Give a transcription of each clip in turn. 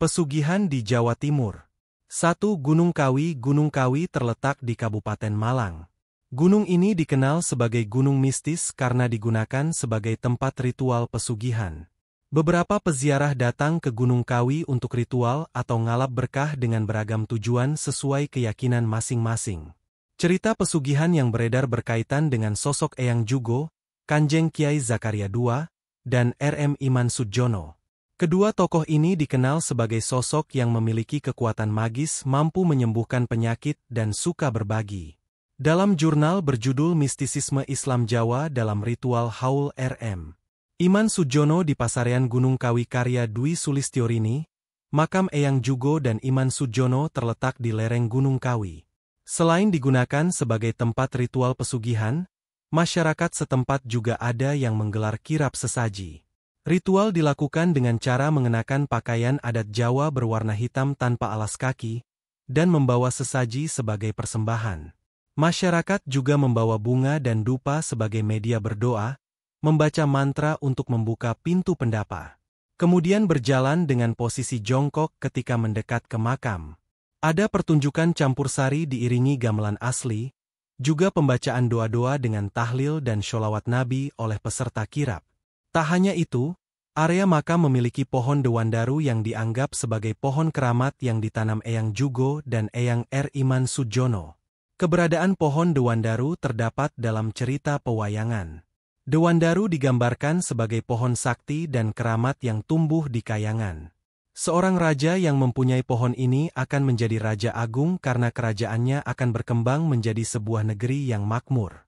Pesugihan di Jawa Timur. 1. Gunung Kawi. Gunung Kawi terletak di Kabupaten Malang. Gunung ini dikenal sebagai gunung mistis karena digunakan sebagai tempat ritual pesugihan. Beberapa peziarah datang ke Gunung Kawi untuk ritual atau ngalap berkah dengan beragam tujuan sesuai keyakinan masing-masing. Cerita pesugihan yang beredar berkaitan dengan sosok Eyang Jugo, Kanjeng Kiai Zakaria II, dan RM Iman Sudjono. Kedua tokoh ini dikenal sebagai sosok yang memiliki kekuatan magis, mampu menyembuhkan penyakit, dan suka berbagi. Dalam jurnal berjudul Mistisisme Islam Jawa dalam Ritual Haul RM Iman Sudjono di Pasarean Gunung Kawi karya Dwi Sulistyorini, makam Eyang Jugo dan Iman Sudjono terletak di lereng Gunung Kawi. Selain digunakan sebagai tempat ritual pesugihan, masyarakat setempat juga ada yang menggelar kirap sesaji. Ritual dilakukan dengan cara mengenakan pakaian adat Jawa berwarna hitam tanpa alas kaki, dan membawa sesaji sebagai persembahan. Masyarakat juga membawa bunga dan dupa sebagai media berdoa, membaca mantra untuk membuka pintu pendapa. Kemudian berjalan dengan posisi jongkok ketika mendekat ke makam. Ada pertunjukan campur sari diiringi gamelan asli, juga pembacaan doa-doa dengan tahlil dan sholawat Nabi oleh peserta kirap. Tak hanya itu, area makam memiliki pohon dewandaru yang dianggap sebagai pohon keramat yang ditanam Eyang Jugo dan Eyang Iman Sudjono. Keberadaan pohon dewandaru terdapat dalam cerita pewayangan. Dewandaru digambarkan sebagai pohon sakti dan keramat yang tumbuh di kayangan. Seorang raja yang mempunyai pohon ini akan menjadi raja agung karena kerajaannya akan berkembang menjadi sebuah negeri yang makmur.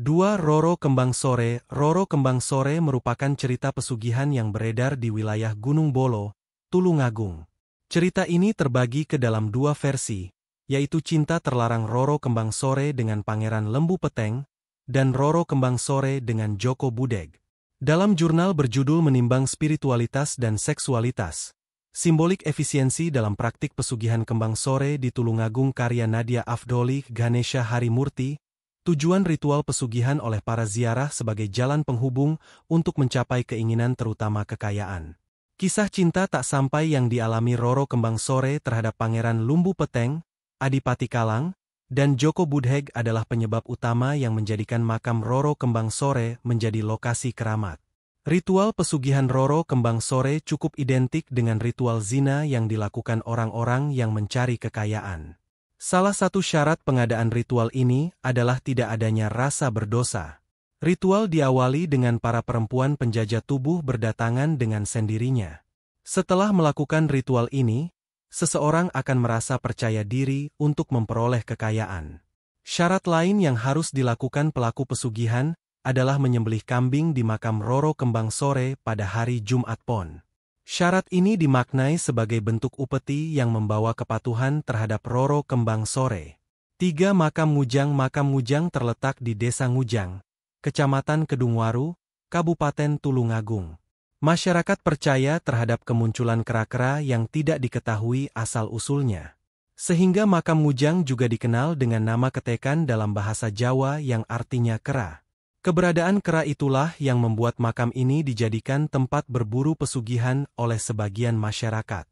2. Roro Kembang Sore. Roro Kembang Sore merupakan cerita pesugihan yang beredar di wilayah Gunung Bolo, Tulungagung. Cerita ini terbagi ke dalam dua versi, yaitu Cinta Terlarang Roro Kembang Sore dengan Pangeran Lembu Peteng, dan Roro Kembang Sore dengan Joko Budeg. Dalam jurnal berjudul Menimbang Spiritualitas dan Seksualitas, Simbolik Efisiensi dalam Praktik Pesugihan Kembang Sore di Tulungagung karya Nadia Afdoli Ganesha Harimurti, tujuan ritual pesugihan oleh para ziarah sebagai jalan penghubung untuk mencapai keinginan terutama kekayaan. Kisah cinta tak sampai yang dialami Roro Kembang Sore terhadap Pangeran Lumbu Peteng, Adipati Kalang, dan Joko Budeg adalah penyebab utama yang menjadikan makam Roro Kembang Sore menjadi lokasi keramat. Ritual pesugihan Roro Kembang Sore cukup identik dengan ritual zina yang dilakukan orang-orang yang mencari kekayaan. Salah satu syarat pengadaan ritual ini adalah tidak adanya rasa berdosa. Ritual diawali dengan para perempuan penjajah tubuh berdatangan dengan sendirinya. Setelah melakukan ritual ini, seseorang akan merasa percaya diri untuk memperoleh kekayaan. Syarat lain yang harus dilakukan pelaku pesugihan adalah menyembelih kambing di makam Roro Kembang Sore pada hari Jumat Pon. Syarat ini dimaknai sebagai bentuk upeti yang membawa kepatuhan terhadap Roro Kembang Sore. 3. Makam Ngujang. Makam Ngujang terletak di Desa Ngujang, Kecamatan Kedungwaru, Kabupaten Tulungagung. Masyarakat percaya terhadap kemunculan kera-kera yang tidak diketahui asal-usulnya. Sehingga makam Ngujang juga dikenal dengan nama ketekan dalam bahasa Jawa yang artinya kera. Keberadaan kera itulah yang membuat makam ini dijadikan tempat berburu pesugihan oleh sebagian masyarakat.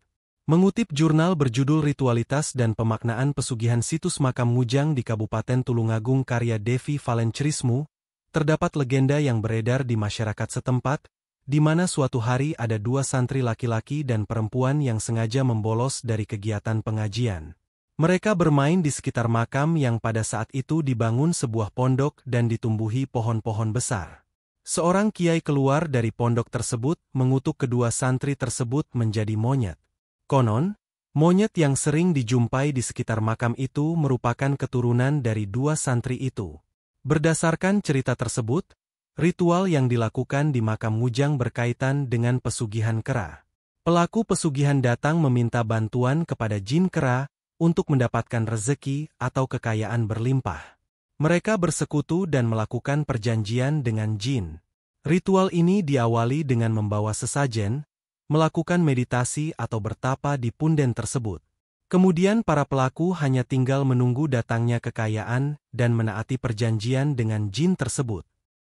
Mengutip jurnal berjudul Ritualitas dan Pemaknaan Pesugihan Situs Makam Ngujang di Kabupaten Tulungagung karya Devi Valencrismu, terdapat legenda yang beredar di masyarakat setempat, di mana suatu hari ada dua santri laki-laki dan perempuan yang sengaja membolos dari kegiatan pengajian. Mereka bermain di sekitar makam yang pada saat itu dibangun sebuah pondok dan ditumbuhi pohon-pohon besar. Seorang kiai keluar dari pondok tersebut mengutuk kedua santri tersebut menjadi monyet. Konon, monyet yang sering dijumpai di sekitar makam itu merupakan keturunan dari dua santri itu. Berdasarkan cerita tersebut, ritual yang dilakukan di makam Ngujang berkaitan dengan pesugihan kera. Pelaku pesugihan datang meminta bantuan kepada jin kera untuk mendapatkan rezeki atau kekayaan berlimpah. Mereka bersekutu dan melakukan perjanjian dengan jin. Ritual ini diawali dengan membawa sesajen, melakukan meditasi atau bertapa di punden tersebut. Kemudian para pelaku hanya tinggal menunggu datangnya kekayaan dan menaati perjanjian dengan jin tersebut.